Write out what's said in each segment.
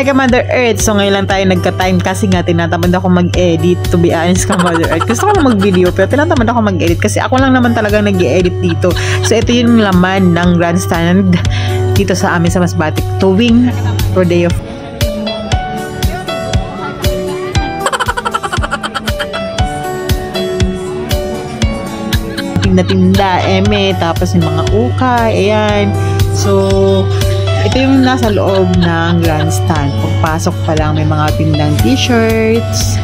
Hi Commander Earth! So ngayon lang tayo nagka-time kasi nga tinatamad ako mag-edit, to be honest Commander Earth. Gusto ko lang mag-video pero tinatamad ako mag-edit kasi ako lang naman talaga nag-i-edit dito. So ito yung laman ng grandstand dito sa amin sa Masbate tuwing Rodeo. Tinda, eme, tapos yung mga ukay, ayan. So, ito yung nasa loob ng grandstand. Pagpasok pa lang may mga tindang t-shirts.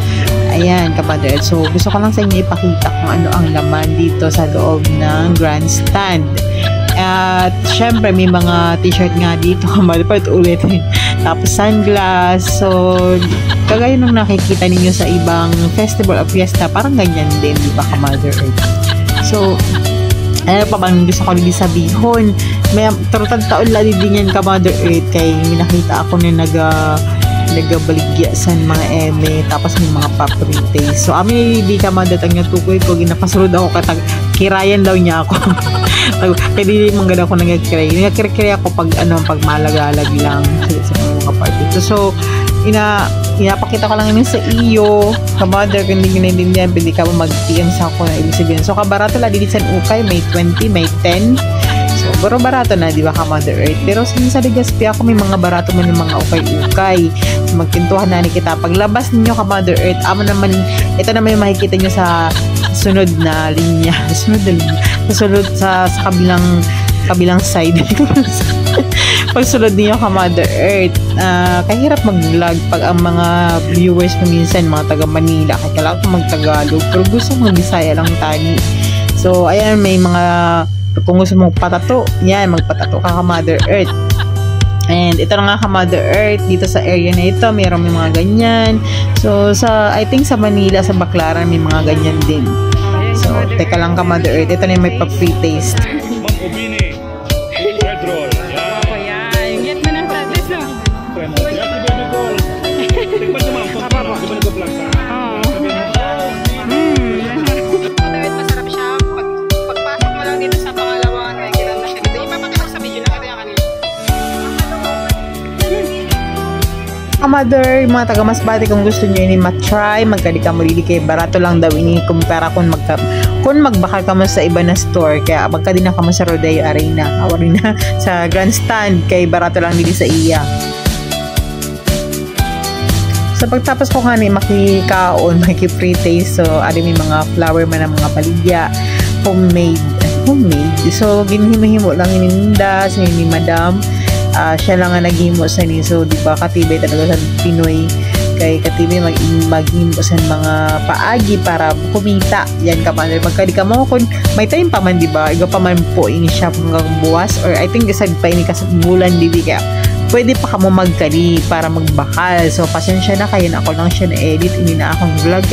Ayan, Commander. So, gusto ko lang sa inyo ipakita kung ano ang laman dito sa loob ng grandstand. At, syempre, may mga t-shirt nga dito. Commander, ulit. Tapos, sunglass. So, kagaya nung nakikita ninyo sa ibang festival o fiesta, parang ganyan din, di ba, Commander? So, ano pa bang gusto ko rin sabihon? May turutang taon lang din yan, Commander Earth, kay minakita ako na nagabaligya sa mga eme, tapos may mga paprite. So, amin hindi Commander ang natukoy ko, ginapasunod ako katag kirayan daw niya ako. Kaya di mong ganda ako nagkiray. Nagkiray ako pag malagalag lang sa mga party. So, inapakita ko lang yun sa iyo, Commander, kung hindi naiintindihan, pwede ka mag-PM sa ako na ibig sabihin. So, kabarato lang din sa ukay, may 20, may 10. So, pero barato na, di ba, Commander Earth? Pero sa Legazpi ako, may mga barato man yung mga ukay-ukay. So, magkintuhan na ni kita. Paglabas ninyo, Commander Earth, ito naman yung makikita nyo sa sunod na linya. Sunod sa kabilang side. Pagsunod niyo Commander Earth, kahirap mag-vlog pag ang mga viewers mo minsan mga taga Manila, kaya kailangan ko mag-Tagalog pero gusto mo Bisaya lang tani. So ayan, may mga kung gusto mong patato, yan, magpatato ka Commander Earth. And ito na nga Commander Earth, dito sa area na ito mayroon may mga ganyan. So I think sa Manila, sa Baclaran may mga ganyan din. So teka lang Commander Earth, ito na yung may pa-pre-taste. Commander, yung mga taga Masbate, kung gusto nyo ini matry, magkadika mo dili kay barato lang daw ini kumpara kung magbakal ka mo sa iba na store, kaya magkadina ka mo sa Rodeo Arena sa grandstand kay barato lang dili sa iya. So pagtapos ko nga ni makikaon, makiki-pre-taste, so may mga flower man ng mga paligya, homemade. So ginhimo-himo lang ininda sa ni Madam. Siya lang ang naghimo sa ni, so di ba katibay talaga sa Pinoy, kay katibay maghimo sa mga paagi para kumita. Yan Commander, magkadi ka mo kung may time pa man, di ba, iga pa man po ini siya hanggang buwas, or I think isag pa ini kasi bulan dili, kaya pwede pa ka mo magkadi para magbakal. So pasensya na kayo na ako lang siya na-edit, hindi na akong vlog.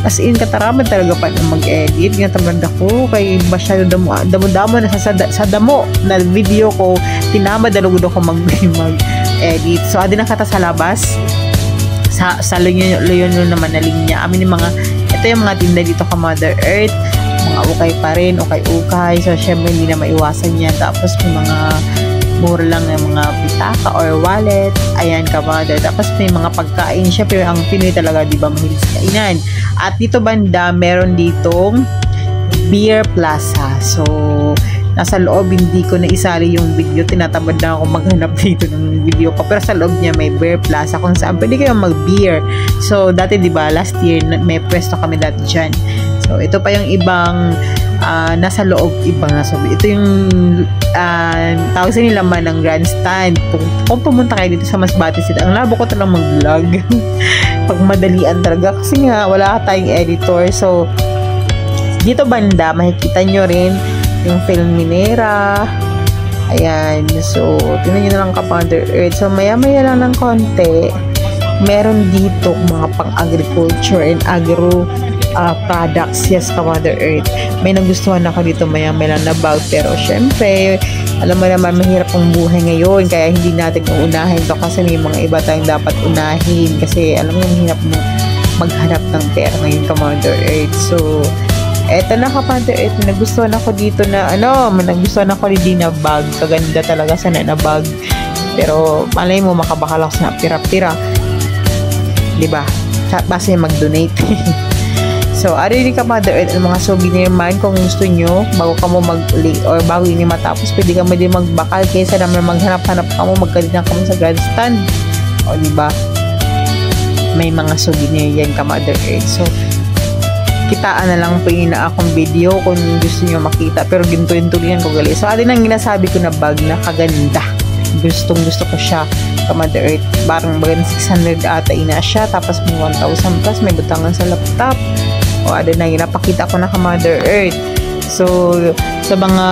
As in, kataraman talaga pa na mag-edit. Natamad ako kay masyado damo-damo na sa damo na video ko. Tinamad dalugod ako mag-edit. So, adi na kata sa labas. Sa Leon naman na linya. Amin yung ito yung mga tinda dito Commander Earth. Mga ukay pa rin, ukay-ukay. So, syempre hindi na maiwasan yan. Tapos may mga mura lang ng mga pitaka or wallet. Ayan Commander. Tapos may mga pagkain. Syempre ang Pinoy talaga, di ba, mahilig sa kainan. At dito banda, meron ditong Beer Plaza. So, nasa loob, hindi ko na isali yung video. Tinatamad na ako maghanap dito ng video ko. Pero sa loob niya may Beer Plaza kung saan pwede kayong mag-beer. So, dati, di ba, last year, may pwesto kami dati dyan. So, ito pa yung ibang nasa loob, ibang nasa loob. Ito yung tawag sa nila man ng grandstand. Kung pumunta kayo dito sa Masbate City, ang labo ko talang mag-vlog. Pag madalian talaga. Kasi nga, wala tayong editor. So, dito banda, makikita nyo rin yung Filminera. Ayan. So, tingnan nyo na lang Commander Earth. So, maya-maya lang ng konti. Meron dito mga pang-agriculture and agro products. Yes, Commander Earth. May nagustuhan ako dito maya-maya lang na bag. Pero, syempre, alam mo naman, mahirap ang buhay ngayon. Kaya hindi natin uunahin to kasi may mga iba tayong dapat unahin. Kasi, alam mo, mahirap mo maghanap ng pera ngayon, Commander Earth. So, eto na Commander Earth, nagustuhan ako dito na nagustuhan ako din na bag, kaganda talaga sana na bag. Pero malay mo makabakal ako sa pira-pira, diba? Basta mag-donate. So, ari ka Mother Earth, ang mga souvenir man kung gusto nyo, bago ka mo mag-uli or bago yun matapos, pwede ka mo din magbakal kaysa naman maghanap-hanap ka mo, magkalitan ka mo sa grandstand. O, diba? May mga souvenir yan ka Mother Earth. So, kitaan na lang po yun na akong video kung gusto nyo makita. Pero gintuin-tulinan ko gali. So, atin ang ginasabi ko na bag na kaganda. Gustong-gusto ko siya ka Mother Earth. Parang bagan 600 ata ina siya. Tapos may 1,000 plus. May butangan sa laptop. O, atin na ginapakita ko na ka Mother Earth. So, sa mga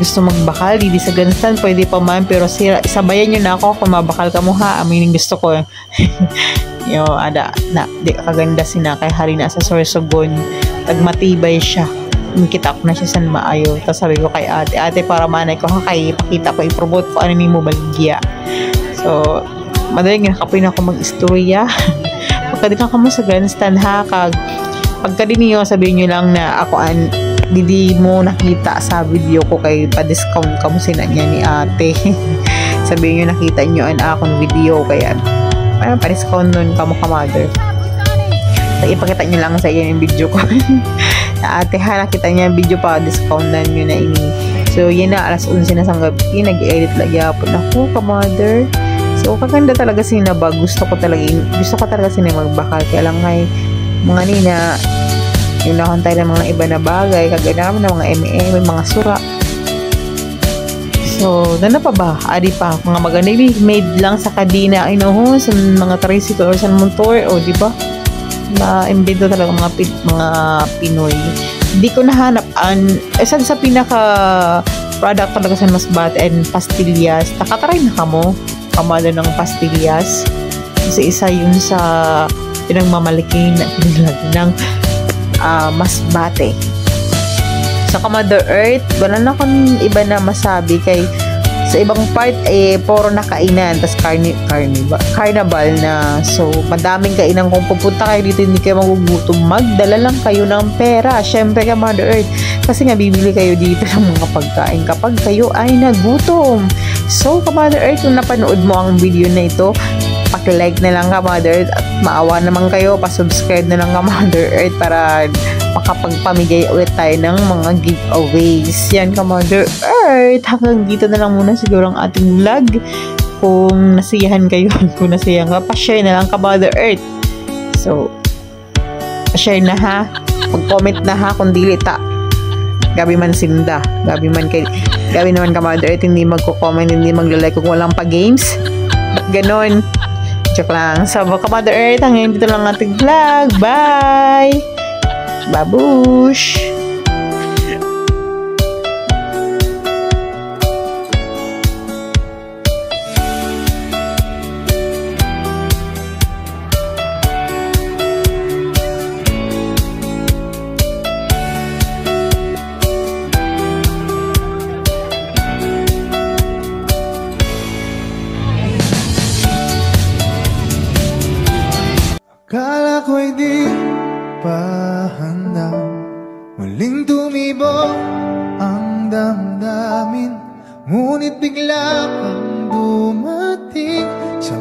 gusto magbakal, di sa grandstand, pwede pa man. Pero sabayan nyo na ako kung mabakal ka mo ha. Aminin gusto ko. Yo, ada na di kaganda sina kay hari na sa Sorsogon, tagmatibay siya. Kita ko na siya san maayo. Tapos sabi ko kay ate para manay ko kay pakita ko i-promote ko ano mo baligya. So madaling nakapoy na ako mag-istorya. Pagka ka mo sa grandstand ha, pagka din niyo sabihin niyo lang na ako didi mo nakita sa video ko kay pa-discount ka mo sina niya ni ate. Sabihin niyo nakita niyo an akong video kaya pa-discount nun ka mo ka Mother. So, ipakita nyo lang sa iyo yung video ko. Ate ha, nakita niya yung video pa, discount na nyo na ini. So, yun na, alas 11 na sa gabi, nag-edit lagi ako na ako ka Mother. So, kaganda talaga sinabag. Gusto ko talaga magbakal. Kaya lang ngay, mga nina, yung nakantay ng mga iba na bagay, kaganda naman ng mga may mga sura. So, na pa ba? Adi pa, mga maganda made lang sa kadina, sa mga tricycle or sa motor, o di ba? Na-embed talaga mga Pinoy. Hindi ko nahanap saan sa pinaka product talaga sa Masbate and pastillas. Nakatry na ka mo, kamala ng pastillas. Kasi isa yun sa pinagmamalaki na pinilagay ng Masbate. Sa Mother Earth, wala na akong iba na masabi kay sa ibang part puro na kainan tas carnival na, so madaming kainan. Kung pupunta kayo dito hindi kayo magugutom, magdala lang kayo ng pera syempre ka Mother Earth, kasi nga bibili kayo dito ng mga pagkain kapag kayo ay nagutom. So ka Mother Earth, kung napanood mo ang video na ito, paki-like na lang ka Mother Earth, at maawa naman kayo, pa-subscribe na lang ka Mother Earth para makapagpamigay ulit tayo ng mga giveaways. Yan ka Mother Earth, hanggang dito na lang muna siguro ang ating vlog. Kung nasiyahan kayo, kung nasiyahan ka, pa-share na lang ka Mother Earth. So, pa-share na ha, mag-comment na ha, kung dili ta gabi man sinda, gabi naman ka Mother Earth, hindi magko-comment, hindi magla-like kung walang pa-games. Ganon. Joke lang. So, ka Mother Earth, hanggang dito lang ating vlog. Bye! Babush! Akala ko'y di pa handa, muling tumibok ang damdamin, ngunit bigla kang dumating sa